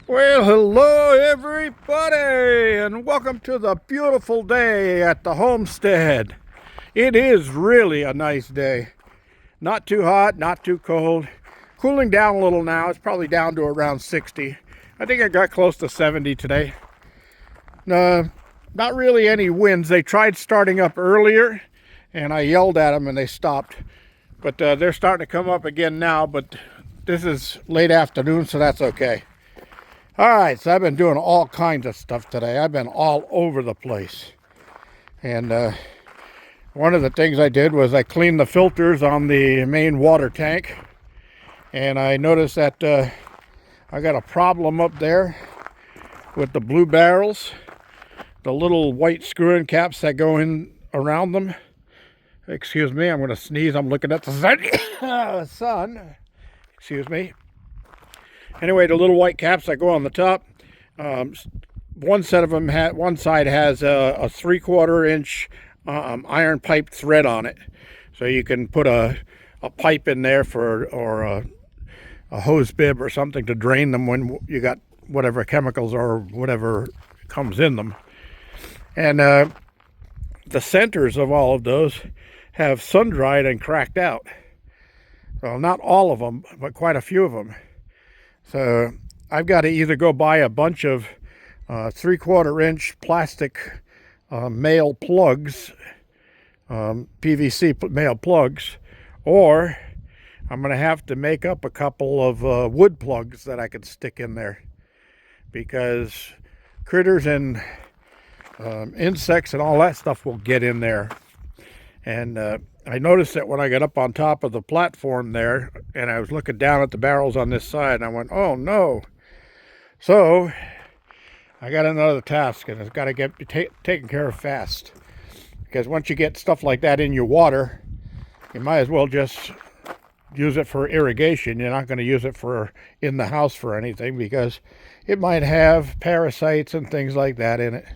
Well, hello everybody, and welcome to the beautiful day at the homestead. It is really a nice day. Not too hot, not too cold. Cooling down a little now. It's probably down to around 60. I think I got close to 70 today. Not really any winds. They tried starting up earlier, and I yelled at them and they stopped. But they're starting to come up again now, but this is late afternoon, so that's okay. All right, so I've been doing all kinds of stuff today. I've been all over the place. And one of the things I did was I cleaned the filters on the main water tank. And I noticed that I got a problem up there with the blue barrels. The little white screw-in caps that go in around them. Excuse me, I'm going to sneeze. I'm looking at the sun. Excuse me. Anyway, the little white caps that go on the top, one set of them one side has a 3/4 inch iron pipe thread on it, so you can put a pipe in there or a hose bib or something to drain them when you got whatever chemicals or whatever comes in them. And the centers of all of those have sun dried and cracked out. Well, not all of them, but quite a few of them. So I've got to either go buy a bunch of 3/4 inch plastic male plugs, PVC male plugs, or I'm going to have to make up a couple of wood plugs that I could stick in there, because critters and insects and all that stuff will get in there. And I noticed that when I got up on top of the platform there and I was looking down at the barrels on this side, and I went, oh no. So I got another task, and it's got to get taken care of fast. Because once you get stuff like that in your water, you might as well just use it for irrigation. You're not going to use it for in the house for anything, because it might have parasites and things like that in it.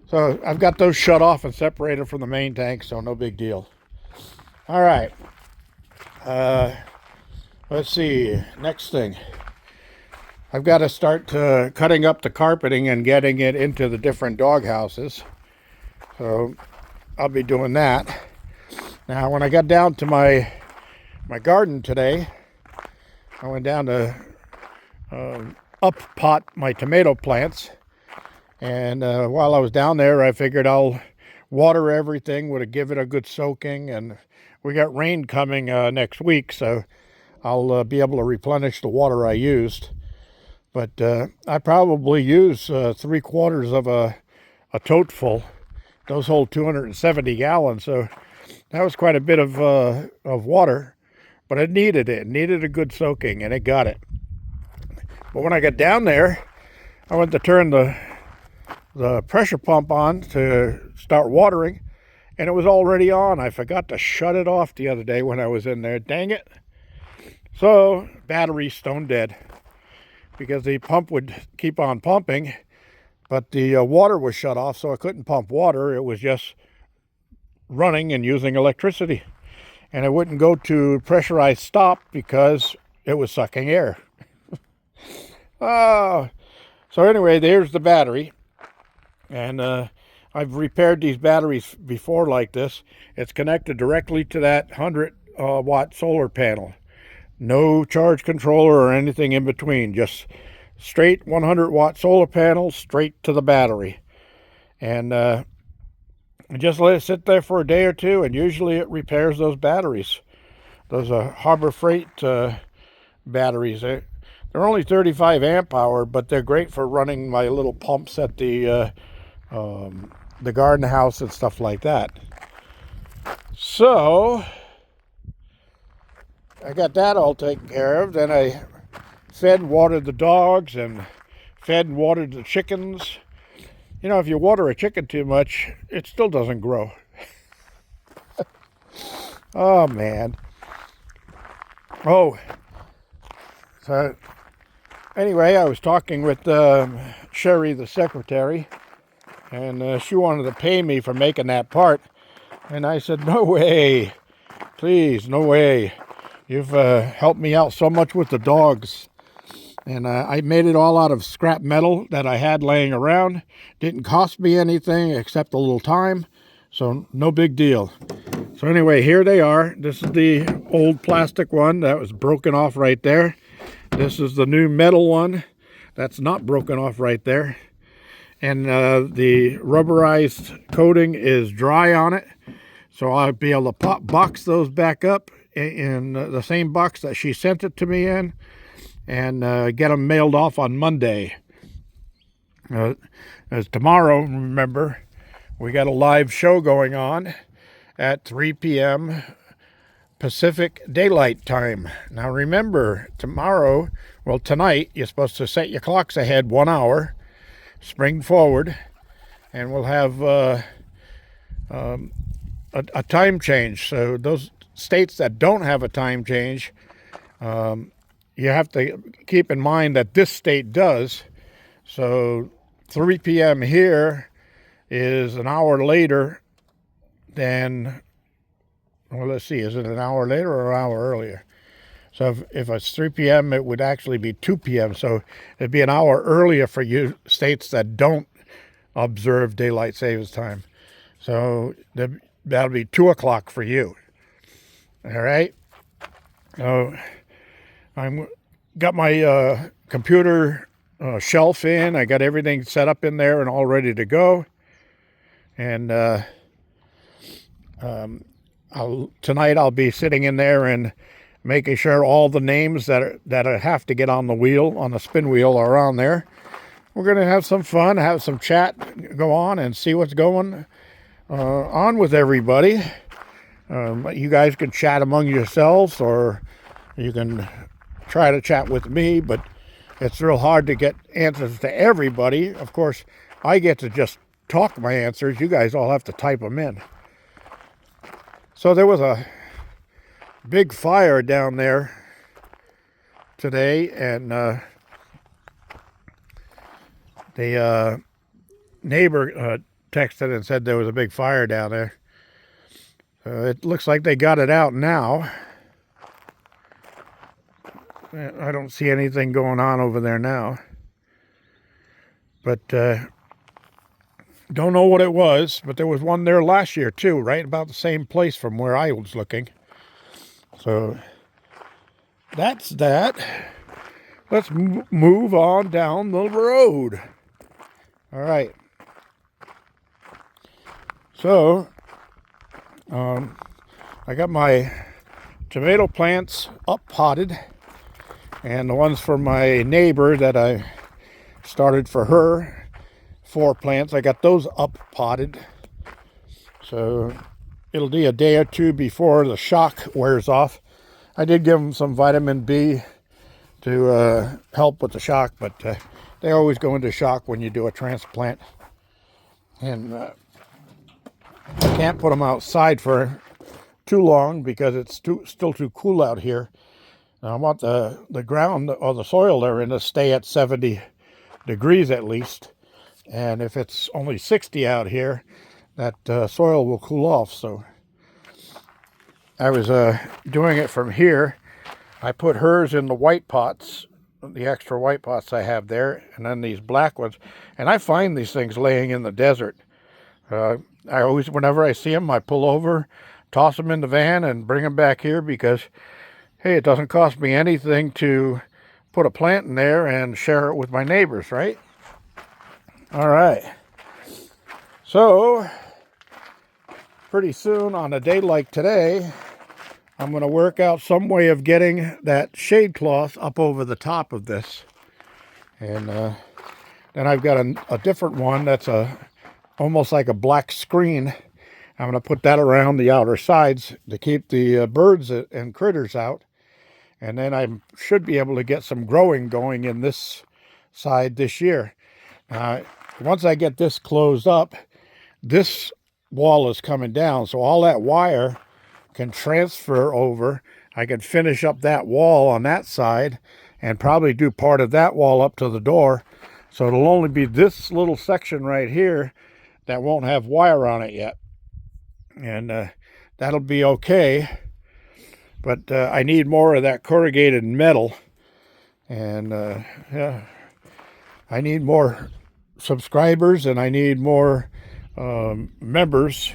So I've got those shut off and separated from the main tank, so no big deal. All right. Let's see. Next thing. I've got to start cutting up the carpeting and getting it into the different dog houses. So I'll be doing that. Now, when I got down to my garden today, I went down to up pot my tomato plants. And while I was down there, I figured I'll water everything, would give it a good soaking. And we got rain coming next week, so I'll be able to replenish the water I used. But I probably use 3/4 of a tote full. Those hold 270 gallons, so that was quite a bit of water. But it needed it. It needed a good soaking, and it got it. But when I got down there, I went to turn the pressure pump on to start watering, and it was already on. I forgot to shut it off the other day when I was in there. Dang it. So battery stone dead, because the pump would keep on pumping, but the water was shut off, so I couldn't pump water. It was just running and using electricity, and it wouldn't go to pressurized stop because it was sucking air. So anyway, there's the battery. And I've repaired these batteries before like this. It's connected directly to that 100-watt solar panel. No charge controller or anything in between. Just straight 100-watt solar panel straight to the battery. And I just let it sit there for a day or two, and usually it repairs those batteries. Those Harbor Freight batteries. They're only 35 amp hour, but they're great for running my little pumps at the garden house and stuff like that. So I got that all taken care of. Then I fed and watered the dogs and fed and watered the chickens. You know, if you water a chicken too much, it still doesn't grow. Oh man. Oh, so anyway, I was talking with Sherry, the secretary, and she wanted to pay me for making that part. And I said, no way, please, no way. You've helped me out so much with the dogs. And I made it all out of scrap metal that I had laying around. Didn't cost me anything except a little time, so no big deal. So anyway, here they are. This is the old plastic one that was broken off right there. This is the new metal one that's not broken off right there. And the rubberized coating is dry on it. So I'll be able to box those back up in the same box that she sent it to me in, and get them mailed off on Monday. As tomorrow, remember, we got a live show going on at 3 p.m. Pacific Daylight Time. Now remember, tomorrow, well tonight, you're supposed to set your clocks ahead 1 hour, spring forward, and we'll have a time change. So those states that don't have a time change, you have to keep in mind that this state does. So 3 p.m. here is an hour later than, well, let's see, is it an hour later or an hour earlier? So if it's 3 p.m., it would actually be 2 p.m. So it'd be an hour earlier for you states that don't observe daylight savings time. So that'll be 2 o'clock for you. All right. So I'm got my computer shelf in. I got everything set up in there and all ready to go. And tonight I'll be sitting in there and making sure all the names that have to get on the wheel, on the spin wheel, are on there. We're going to have some fun, have some chat, go on and see what's going on with everybody. You guys can chat among yourselves, or you can try to chat with me, but it's real hard to get answers to everybody. Of course, I get to just talk my answers. You guys all have to type them in. So there was a big fire down there today, and the neighbor texted and said there was a big fire down there. It looks like they got it out now. I don't see anything going on over there now. But don't know what it was, but there was one there last year too, right about the same place from where I was looking. So that's that. Let's move on down the road. All right. So I got my tomato plants up potted, and the ones for my neighbor that I started for her, 4 plants, I got those up potted. So it'll be a day or two before the shock wears off. I did give them some vitamin B to help with the shock, but they always go into shock when you do a transplant. And I can't put them outside for too long because it's still too cool out here. Now, I want the ground or the soil they're in to stay at 70 degrees at least. And if it's only 60 out here, that soil will cool off. So I was doing it from here. I put hers in the white pots, the extra white pots I have there, and then these black ones. And I find these things laying in the desert. I always, whenever I see them, I pull over, toss them in the van, and bring them back here because, hey, it doesn't cost me anything to put a plant in there and share it with my neighbors, right? All right. So, pretty soon on a day like today, I'm going to work out some way of getting that shade cloth up over the top of this. And then I've got a different one that's almost like a black screen. I'm going to put that around the outer sides to keep the birds and critters out. And then I should be able to get some growing going in this side this year. Once I get this closed up, this wall is coming down. So all that wire can transfer over. I can finish up that wall on that side and probably do part of that wall up to the door. So it'll only be this little section right here that won't have wire on it yet. And that'll be okay. But I need more of that corrugated metal And yeah, I need more subscribers, and I need more members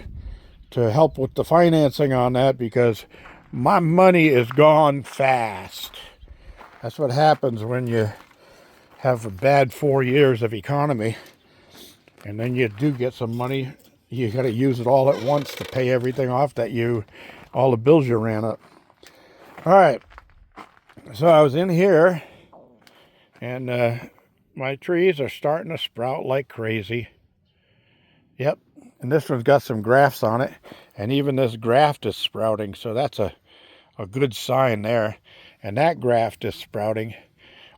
to help with the financing on that, because my money is gone fast. That's what happens when you have a bad 4 years of economy, and then you do get some money. You got to use it all at once to pay everything off all the bills you ran up. All right, so I was in here, and my trees are starting to sprout like crazy. Yep, and this one's got some grafts on it, and even this graft is sprouting, so that's a good sign there. And that graft is sprouting,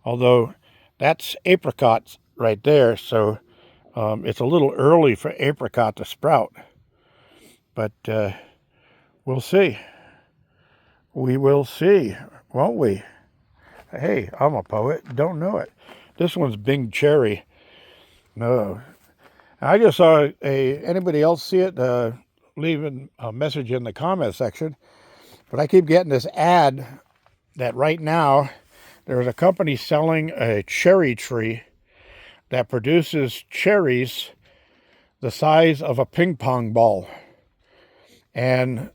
although that's apricots right there, so it's a little early for apricot to sprout. But we'll see. We will see, won't we? Hey, I'm a poet. Don't know it. This one's Bing Cherry. No. I just saw anybody else see it? Leaving a message in the comment section. But I keep getting this ad that right now there's a company selling a cherry tree that produces cherries the size of a ping pong ball. And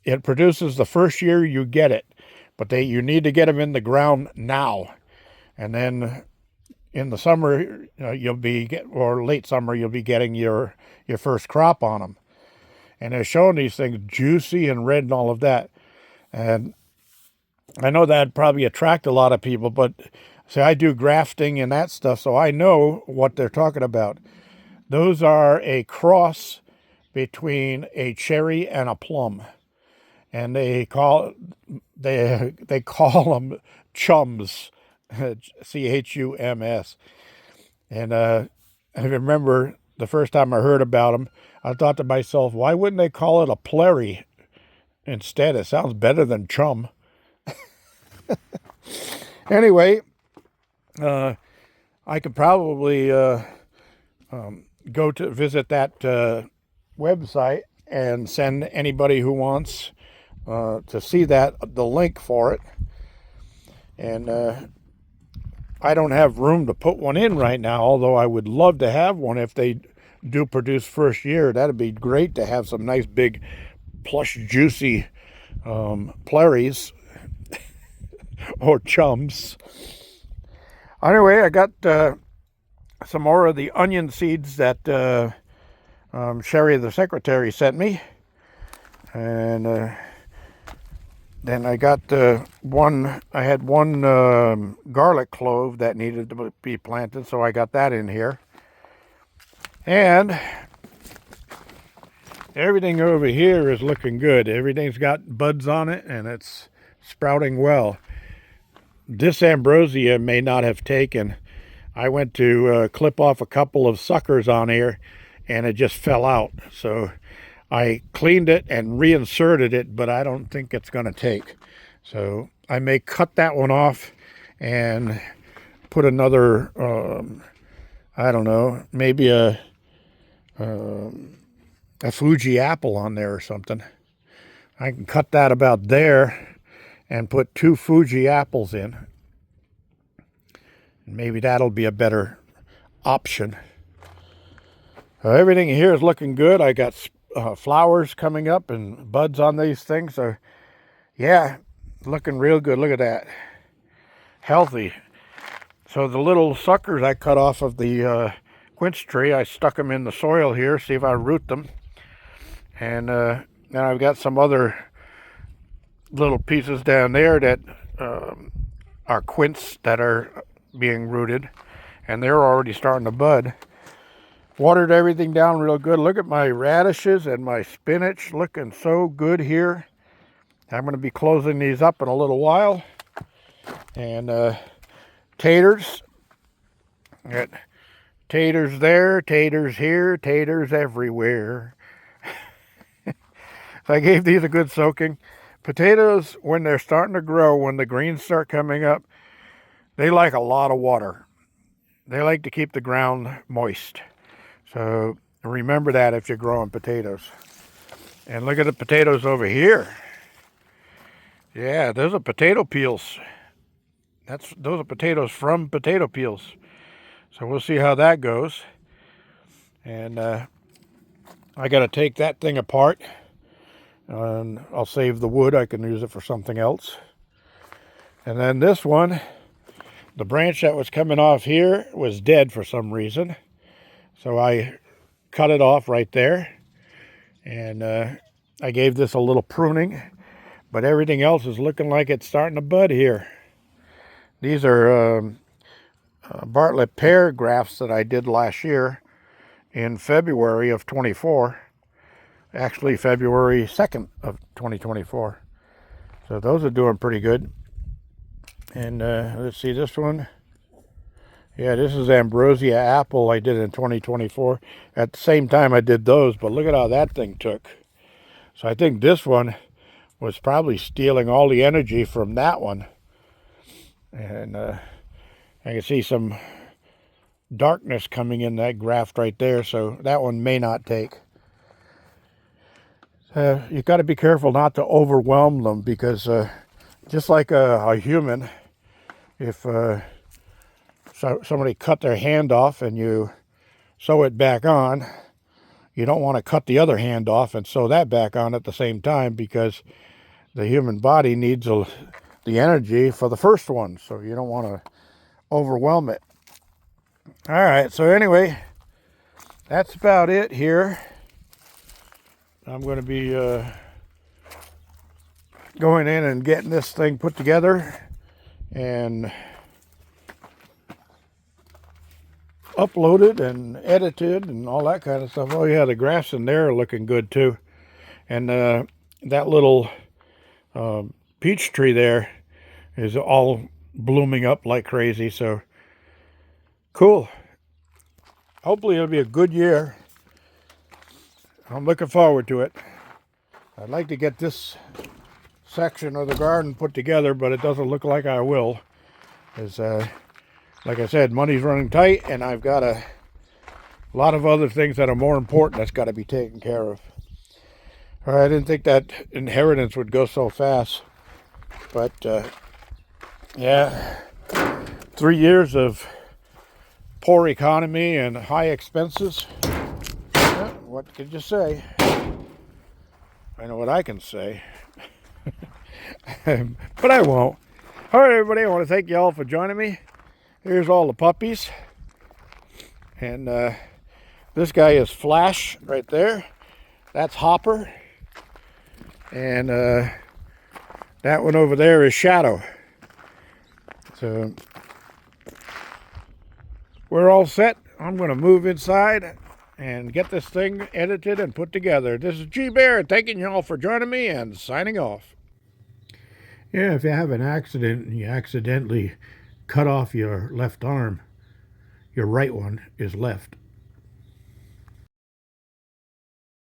it produces the first year you get it, but you need to get them in the ground now. And then in the summer, or late summer, you'll be getting your first crop on them. And they're showing these things juicy and red and all of that. And I know that'd probably attract a lot of people, but see, I do grafting and that stuff, so I know what they're talking about. Those are a cross between a cherry and a plum. And they call them chums, CHUMS. And I remember the first time I heard about them, I thought to myself, why wouldn't they call it a plairie instead? It sounds better than chum. Anyway, I could probably go to visit that website and send anybody who wants to see the link for it. And I don't have room to put one in right now, although I would love to have one if they do produce first year. That'd be great to have some nice big plush juicy plairies or chums. Anyway, I got some more of the onion seeds that Sherry the secretary sent me. And then I got I had one garlic clove that needed to be planted, so I got that in here. And everything over here is looking good. Everything's got buds on it, and it's sprouting well. This ambrosia may not have taken. I went to clip off a couple of suckers on here, and it just fell out. So I cleaned it and reinserted it, but I don't think it's going to take. So I may cut that one off and put another, I don't know, maybe a Fuji apple on there or something. I can cut that about there and put 2 Fuji apples in. Maybe that'll be a better option. Everything here is looking good. I got flowers coming up and buds on these things. So yeah, looking real good. Look at that. Healthy. So the little suckers I cut off of the quince tree, I stuck them in the soil here, see if I root them. And then I've got some other little pieces down there that are quince that are being rooted, and they're already starting to bud. Watered everything down real good. Look at my radishes and my spinach looking so good here. I'm going to be closing these up in a little while. And taters. Got taters there, taters here, taters everywhere. So I gave these a good soaking. Potatoes, when they're starting to grow, when the greens start coming up, they like a lot of water. They like to keep the ground moist. So remember that if you're growing potatoes. And look at the potatoes over here. Yeah, those are potato peels. Those are potatoes from potato peels. So we'll see how that goes. And I got to take that thing apart. And I'll save the wood. I can use it for something else. And then this one, the branch that was coming off here was dead for some reason. So I cut it off right there. And I gave this a little pruning. But everything else is looking like it's starting to bud here. These are Bartlett pear grafts that I did last year in February of 24. Actually, February 2nd of 2024. So those are doing pretty good. And let's see this one. Yeah, this is Ambrosia apple I did in 2024. At the same time I did those, but look at how that thing took. So I think this one was probably stealing all the energy from that one. And I can see some darkness coming in that graft right there, so that one may not take. You got to be careful not to overwhelm them, because just like a human, if somebody cut their hand off and you sew it back on, you don't want to cut the other hand off and sew that back on at the same time, because the human body needs the energy for the first one, so you don't want to overwhelm it. All right, so anyway, that's about it here. I'm going to be going in and getting this thing put together and uploaded and edited and all that kind of stuff. Oh yeah, the grass in there are looking good too. And that little peach tree there is all blooming up like crazy. So cool. Hopefully it'll be a good year. I'm looking forward to it. I'd like to get this section of the garden put together, but it doesn't look like I will. As like I said, money's running tight, and I've got a lot of other things that are more important that's got to be taken care of. All right, I didn't think that inheritance would go so fast, but yeah, 3 years of poor economy and high expenses. Yeah, what could you say? I know what I can say, but I won't. All right, everybody, I want to thank you all for joining me. Here's all the puppies. And this guy is Flash right there. That's Hopper. And that one over there is Shadow. So we're all set. I'm going to move inside and get this thing edited and put together. This is G Bear, thanking you all for joining me and signing off. Yeah, if you have an accident and you accidentally cut off your left arm, your right one is left.